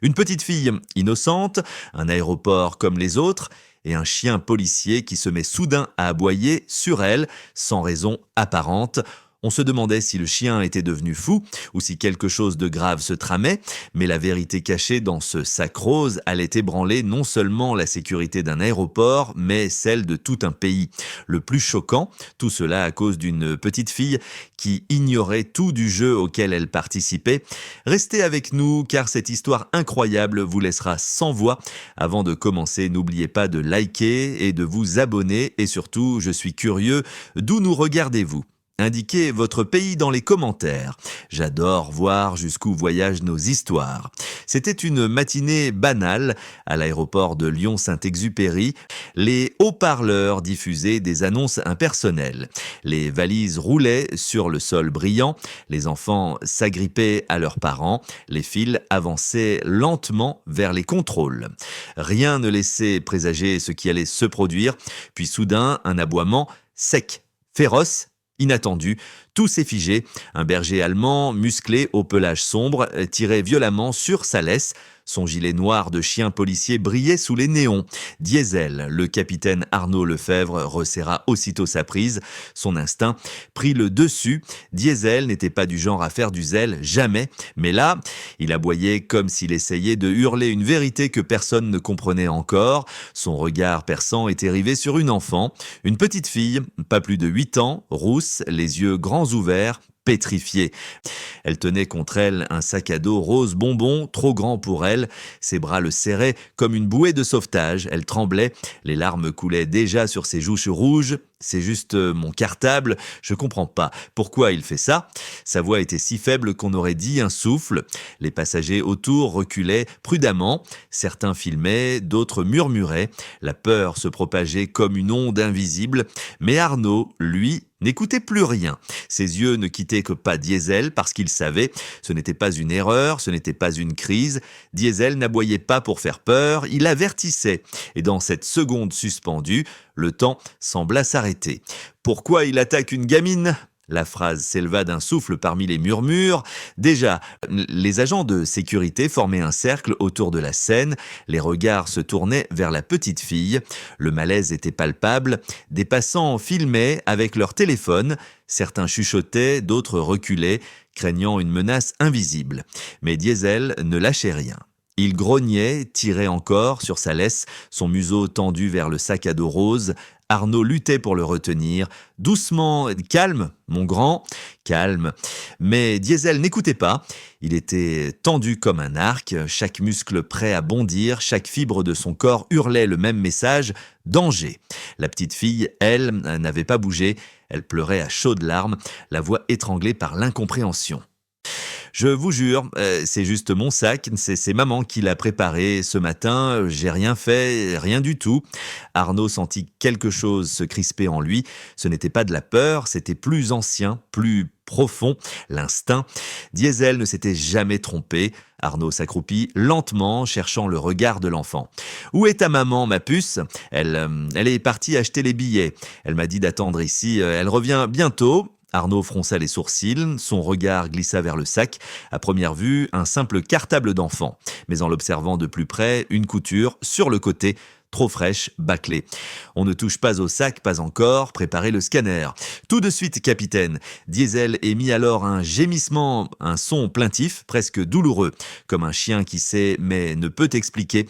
Une petite fille innocente, un aéroport comme les autres, et un chien policier qui se met soudain à aboyer sur elle, sans raison apparente. On se demandait si le chien était devenu fou ou si quelque chose de grave se tramait, mais la vérité cachée dans ce sac rose allait ébranler non seulement la sécurité d'un aéroport, mais celle de tout un pays. Le plus choquant, tout cela à cause d'une petite fille qui ignorait tout du jeu auquel elle participait. Restez avec nous car cette histoire incroyable vous laissera sans voix. Avant de commencer, n'oubliez pas de liker et de vous abonner et surtout, je suis curieux, d'où nous regardez-vous ? Indiquez votre pays dans les commentaires. J'adore voir jusqu'où voyagent nos histoires. C'était une matinée banale à l'aéroport de Lyon-Saint-Exupéry. Les haut-parleurs diffusaient des annonces impersonnelles. Les valises roulaient sur le sol brillant. Les enfants s'agrippaient à leurs parents. Les files avançaient lentement vers les contrôles. Rien ne laissait présager ce qui allait se produire. Puis soudain, un aboiement sec, féroce, inattendu, tout s'est figé. Un berger allemand, musclé, au pelage sombre, tirait violemment sur sa laisse. Son gilet noir de chien policier brillait sous les néons. Diesel, le capitaine Arnaud Lefebvre, resserra aussitôt sa prise. Son instinct prit le dessus. Diesel n'était pas du genre à faire du zèle, jamais. Mais là, il aboyait comme s'il essayait de hurler une vérité que personne ne comprenait encore. Son regard perçant était rivé sur une enfant, une petite fille, pas plus de 8 ans, rousse, les yeux grands ouverts, pétrifiée. Elle tenait contre elle un sac à dos rose bonbon, trop grand pour elle. Ses bras le serraient comme une bouée de sauvetage. Elle tremblait. Les larmes coulaient déjà sur ses joues rouges. C'est juste mon cartable. Je comprends pas. Pourquoi il fait ça ? Sa voix était si faible qu'on aurait dit un souffle. Les passagers autour reculaient prudemment. Certains filmaient, d'autres murmuraient. La peur se propageait comme une onde invisible. Mais Arnaud, lui, n'écoutait plus rien. Ses yeux ne quittaient que pas Diesel parce qu'il savait ce n'était pas une erreur, ce n'était pas une crise. Diesel n'aboyait pas pour faire peur, il avertissait. Et dans cette seconde suspendue, le temps sembla s'arrêter. Pourquoi il attaque une gamine ? La phrase s'éleva d'un souffle parmi les murmures. Déjà, les agents de sécurité formaient un cercle autour de la scène. Les regards se tournaient vers la petite fille. Le malaise était palpable. Des passants filmaient avec leur téléphone. Certains chuchotaient, d'autres reculaient, craignant une menace invisible. Mais Diesel ne lâchait rien. Il grognait, tirait encore sur sa laisse, son museau tendu vers le sac à dos rose. Arnaud luttait pour le retenir. Doucement, calme, mon grand, calme. Mais Diesel n'écoutait pas. Il était tendu comme un arc, chaque muscle prêt à bondir, chaque fibre de son corps hurlait le même message, danger. La petite fille, elle, n'avait pas bougé. Elle pleurait à chaudes larmes, la voix étranglée par l'incompréhension. Je vous jure, c'est juste mon sac, c'est maman qui l'a préparé ce matin, j'ai rien fait, rien du tout. Arnaud sentit quelque chose se crisper en lui, ce n'était pas de la peur, c'était plus ancien, plus profond, l'instinct. Diesel ne s'était jamais trompé. Arnaud s'accroupit lentement, cherchant le regard de l'enfant. « Où est ta maman, ma puce ? Elle est partie acheter les billets. Elle m'a dit d'attendre ici, elle revient bientôt. » Arnaud fronça les sourcils, son regard glissa vers le sac. À première vue, un simple cartable d'enfant. Mais en l'observant de plus près, une couture sur le côté, trop fraîche, bâclée. On ne touche pas au sac, pas encore, préparez le scanner. Tout de suite, capitaine. Diesel émit alors un gémissement, un son plaintif, presque douloureux, comme un chien qui sait mais ne peut expliquer.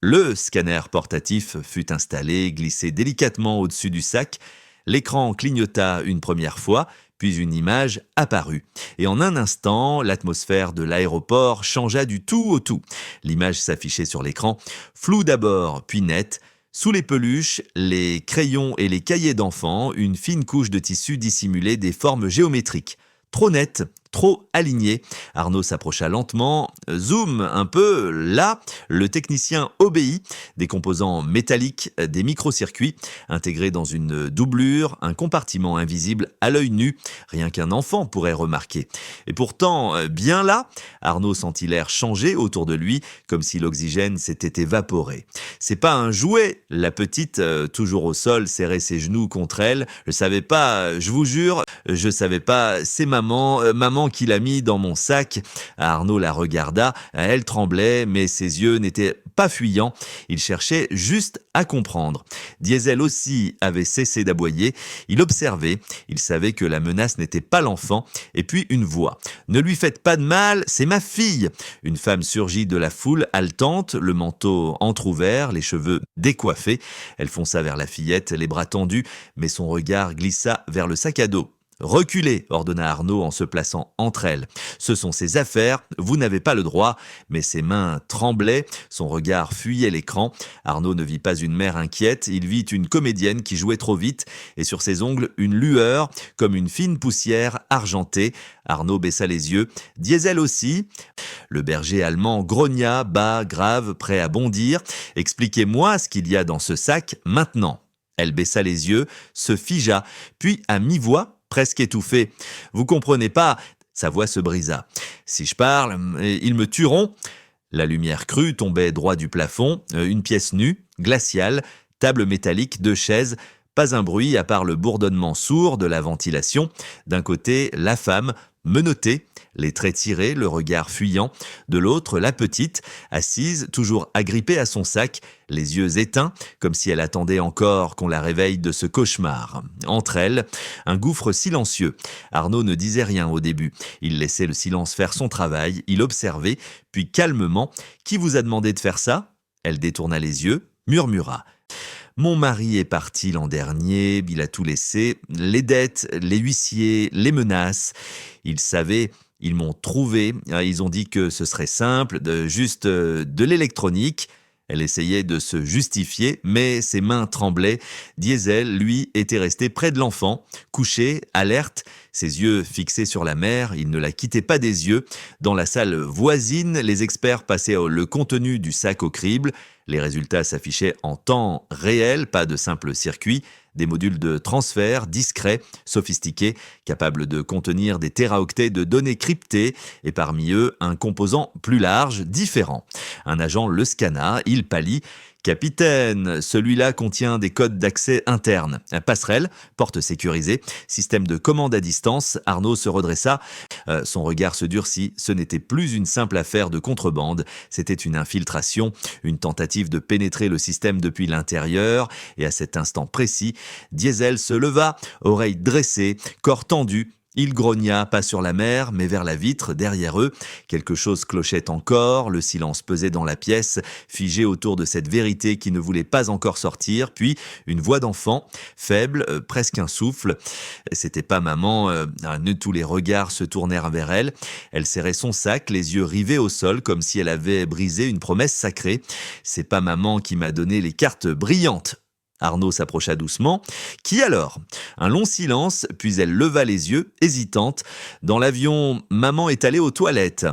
Le scanner portatif fut installé, glissé délicatement au-dessus du sac. L'écran clignota une première fois, puis une image apparut. Et en un instant, l'atmosphère de l'aéroport changea du tout au tout. L'image s'affichait sur l'écran, floue d'abord, puis nette. Sous les peluches, les crayons et les cahiers d'enfants, une fine couche de tissu dissimulait des formes géométriques. Trop nettes, trop alignées. Arnaud s'approcha lentement, zoom un peu, là, le technicien obéit, des composants métalliques, des microcircuits, intégrés dans une doublure, un compartiment invisible à l'œil nu, rien qu'un enfant pourrait remarquer. Et pourtant, bien là, Arnaud sentit l'air changer autour de lui, comme si l'oxygène s'était évaporé. C'est pas un jouet, la petite, toujours au sol, serrait ses genoux contre elle. Je savais pas, je vous jure, je savais pas, c'est maman, maman, maman qui l'a mis dans mon sac. Arnaud la regarda. Elle tremblait, mais ses yeux n'étaient pas fuyants. Il cherchait juste à comprendre. Diesel aussi avait cessé d'aboyer. Il observait. Il savait que la menace n'était pas l'enfant. Et puis une voix. « Ne lui faites pas de mal, c'est ma fille !» Une femme surgit de la foule, haletante, le manteau entrouvert, les cheveux décoiffés. Elle fonça vers la fillette, les bras tendus, mais son regard glissa vers le sac à dos. « Reculez !» ordonna Arnaud en se plaçant entre elles. « Ce sont ses affaires, vous n'avez pas le droit. » Mais ses mains tremblaient, son regard fuyait l'écran. Arnaud ne vit pas une mère inquiète, il vit une comédienne qui jouait trop vite, et sur ses ongles, une lueur, comme une fine poussière argentée. Arnaud baissa les yeux. Diesel aussi. Le berger allemand grogna, bas, grave, prêt à bondir. « Expliquez-moi ce qu'il y a dans ce sac maintenant. » Elle baissa les yeux, se figea, puis à mi-voix, presque étouffée. « Vous comprenez pas ?» Sa voix se brisa. « Si je parle, ils me tueront. » La lumière crue tombait droit du plafond, une pièce nue, glaciale, table métallique, 2 chaises, pas un bruit à part le bourdonnement sourd de la ventilation. D'un côté, la femme, menottée, les traits tirés, le regard fuyant. De l'autre, la petite, assise, toujours agrippée à son sac, les yeux éteints, comme si elle attendait encore qu'on la réveille de ce cauchemar. Entre elles, un gouffre silencieux. Arnaud ne disait rien au début. Il laissait le silence faire son travail, il observait, puis calmement, « Qui vous a demandé de faire ça ?» Elle détourna les yeux, murmura. « Mon mari est parti l'an dernier, il a tout laissé, les dettes, les huissiers, les menaces. Ils savaient, ils m'ont trouvé, ils ont dit que ce serait simple, de l'électronique. » Elle essayait de se justifier, mais ses mains tremblaient. Diesel, lui, était resté près de l'enfant, couché, alerte, ses yeux fixés sur la mer, il ne la quittait pas des yeux. Dans la salle voisine, les experts passaient le contenu du sac au crible. Les résultats s'affichaient en temps réel, pas de simple circuit. Des modules de transfert discrets, sophistiqués, capables de contenir des téraoctets de données cryptées, et parmi eux, un composant plus large, différent. Un agent le scanna, il pâlit. « Capitaine, celui-là contient des codes d'accès internes. Passerelle, porte sécurisée, système de commande à distance. » Arnaud se redressa. Son regard se durcit. Ce n'était plus une simple affaire de contrebande. C'était une infiltration, une tentative de pénétrer le système depuis l'intérieur. Et à cet instant précis, Diesel se leva, oreilles dressées, corps tendu. Il grogna, pas sur la mer, mais vers la vitre, derrière eux. Quelque chose clochait encore, le silence pesait dans la pièce, figé autour de cette vérité qui ne voulait pas encore sortir, puis une voix d'enfant, faible, presque un souffle. C'était pas maman, tous les regards se tournèrent vers elle. Elle serrait son sac, les yeux rivés au sol, comme si elle avait brisé une promesse sacrée. « C'est pas maman qui m'a donné les cartes brillantes. » Arnaud s'approcha doucement. « Qui alors ?» Un long silence, puis elle leva les yeux, hésitante. « Dans l'avion, maman est allée aux toilettes. »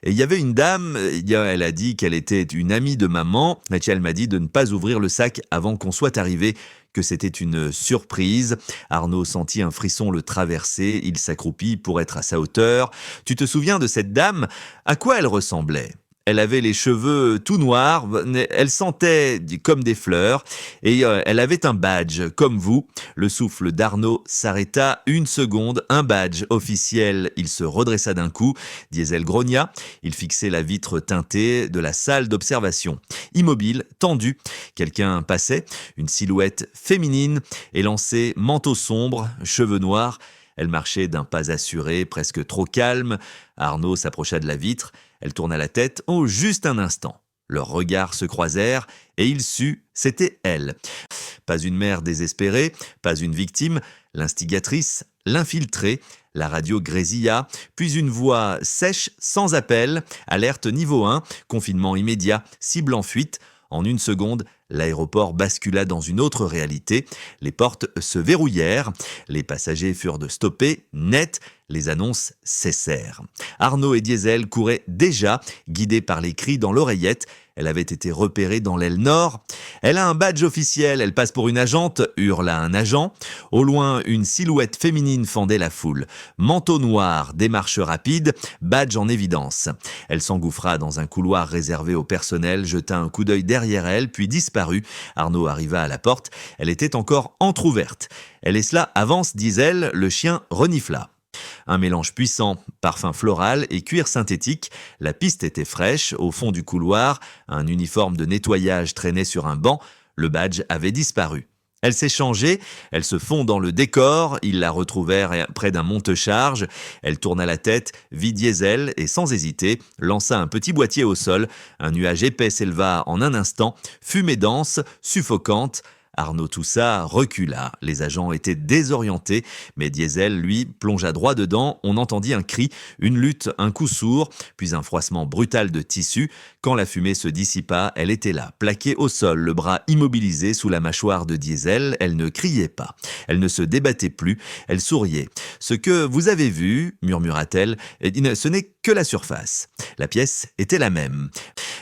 Et il y avait une dame, elle a dit qu'elle était une amie de maman, mais elle m'a dit de ne pas ouvrir le sac avant qu'on soit arrivé, que c'était une surprise. Arnaud sentit un frisson le traverser, il s'accroupit pour être à sa hauteur. « Tu te souviens de cette dame ? À quoi elle ressemblait ?» Elle avait les cheveux tout noirs, elle sentait comme des fleurs et elle avait un badge, comme vous. Le souffle d'Arnaud s'arrêta une seconde, un badge officiel. Il se redressa d'un coup, Diesel grogna, il fixait la vitre teintée de la salle d'observation. Immobile, tendu, quelqu'un passait, une silhouette féminine, élancée, manteau sombre, cheveux noirs. Elle marchait d'un pas assuré, presque trop calme. Arnaud s'approcha de la vitre. Elle tourna la tête, juste un instant. Leurs regards se croisèrent et il sut, c'était elle. Pas une mère désespérée, pas une victime, l'instigatrice, l'infiltrée. La radio grésilla, puis une voix sèche, sans appel, alerte niveau 1, confinement immédiat, cible en fuite. En une seconde, l'aéroport bascula dans une autre réalité. Les portes se verrouillèrent. Les passagers furent stoppés, net. Les annonces cessèrent. Arnaud et Diesel couraient déjà, guidés par les cris dans l'oreillette. Elle avait été repérée dans l'aile nord. « Elle a un badge officiel, elle passe pour une agente », hurla un agent. Au loin, une silhouette féminine fendait la foule. Manteau noir, démarche rapide, badge en évidence. Elle s'engouffra dans un couloir réservé au personnel, jeta un coup d'œil derrière elle, puis disparut. Arnaud arriva à la porte. Elle était encore entr'ouverte. « Elle est cela, avance », disait-elle, le chien renifla. Un mélange puissant, parfum floral et cuir synthétique. La piste était fraîche, au fond du couloir, un uniforme de nettoyage traînait sur un banc, le badge avait disparu. Elle s'est changée, elle se fond dans le décor, ils la retrouvèrent près d'un monte-charge, elle tourna la tête, vit Diesel et sans hésiter, lança un petit boîtier au sol, un nuage épais s'éleva en un instant, fumée dense, suffocante. Arnaud Toussa recula, les agents étaient désorientés, mais Diesel, lui, plongea droit dedans, on entendit un cri, une lutte, un coup sourd, puis un froissement brutal de tissu. Quand la fumée se dissipa, elle était là, plaquée au sol, le bras immobilisé sous la mâchoire de Diesel, elle ne criait pas, elle ne se débattait plus, elle souriait. « Ce que vous avez vu, murmura-t-elle, ce n'est que la surface. » La pièce était la même.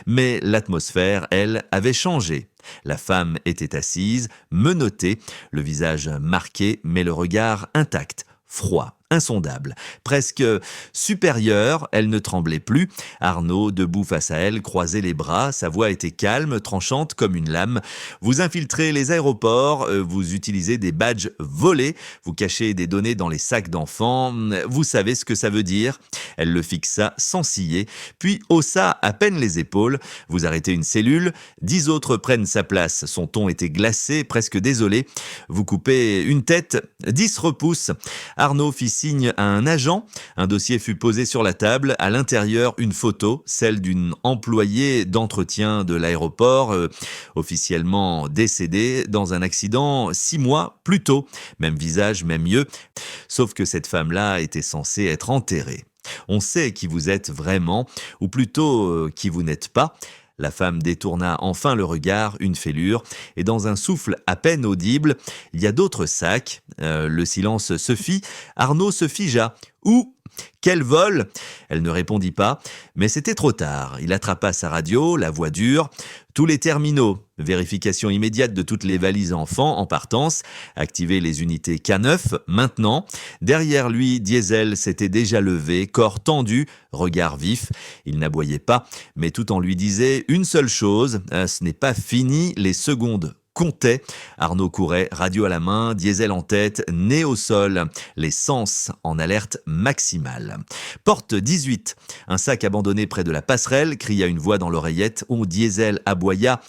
Mais l'atmosphère, elle, avait changé. La femme était assise, menottée, le visage marqué, mais le regard intact, froid, insondable, presque supérieur, elle ne tremblait plus. Arnaud, debout face à elle, croisait les bras, sa voix était calme, tranchante comme une lame. Vous infiltrez les aéroports, vous utilisez des badges volés, vous cachez des données dans les sacs d'enfants, vous savez ce que ça veut dire. Elle le fixa sans ciller, puis haussa à peine les épaules. Vous arrêtez une cellule, 10 autres prennent sa place. Son ton était glacé, presque désolé. Vous coupez une tête, 10 repoussent. Arnaud fit signe à un agent. Un dossier fut posé sur la table. À l'intérieur, une photo, celle d'une employée d'entretien de l'aéroport, officiellement décédée dans un accident 6 mois plus tôt. Même visage, même yeux. Sauf que cette femme-là était censée être enterrée. On sait qui vous êtes vraiment, ou plutôt qui vous n'êtes pas. La femme détourna enfin le regard, une fêlure, et dans un souffle à peine audible, il y a d'autres sacs. Le silence se fit, Arnaud se figea. Où ? Quel vol ? Elle ne répondit pas, mais c'était trop tard. Il attrapa sa radio, la voix dure. Tous les terminaux, vérification immédiate de toutes les valises enfants en partance, activer les unités K9, maintenant. Derrière lui, Diesel s'était déjà levé, corps tendu, regard vif. Il n'aboyait pas, mais tout en lui disait une seule chose, ce n'est pas fini, les secondes comptait. Arnaud courait, radio à la main, Diesel en tête, nez au sol, les sens en alerte maximale. Porte 18. Un sac abandonné près de la passerelle, cria une voix dans l'oreillette, où Diesel aboya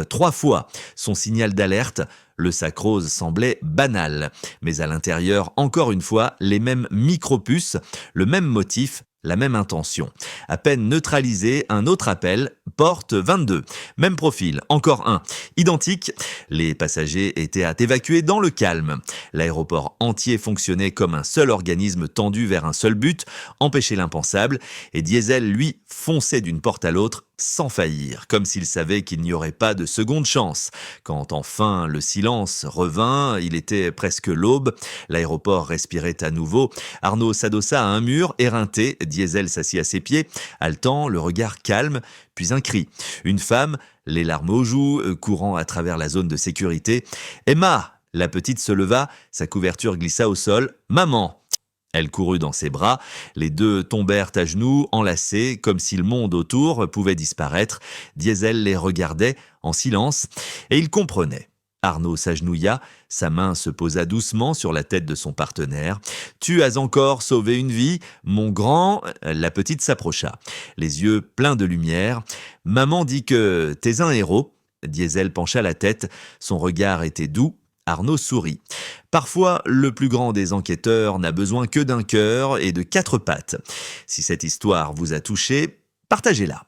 3 fois. Son signal d'alerte. Le sac rose semblait banal. Mais à l'intérieur, encore une fois, les mêmes micropuces, le même motif, la même intention. À peine neutralisé, un autre appel, porte 22. Même profil, encore un. Identique, les passagers étaient à évacuer dans le calme. L'aéroport entier fonctionnait comme un seul organisme tendu vers un seul but, empêcher l'impensable, et Diesel, lui, fonçait d'une porte à l'autre sans faillir, comme s'il savait qu'il n'y aurait pas de seconde chance. Quand enfin le silence revint, il était presque l'aube, l'aéroport respirait à nouveau. Arnaud s'adossa à un mur, éreinté, Diesel s'assit à ses pieds, haletant, le regard calme, puis un cri. Une femme, les larmes aux joues, courant à travers la zone de sécurité. « Emma !» La petite se leva, sa couverture glissa au sol. « Maman !» Elle courut dans ses bras, les deux tombèrent à genoux, enlacés, comme si le monde autour pouvait disparaître. Diesel les regardait en silence, et il comprenait. Arnaud s'agenouilla, sa main se posa doucement sur la tête de son partenaire. « Tu as encore sauvé une vie, mon grand ?» La petite s'approcha, les yeux pleins de lumière. « Maman dit que t'es un héros. » Diesel pencha la tête, son regard était doux. Arnaud sourit. Parfois, le plus grand des enquêteurs n'a besoin que d'un cœur et de 4 pattes. Si cette histoire vous a touché, partagez-la.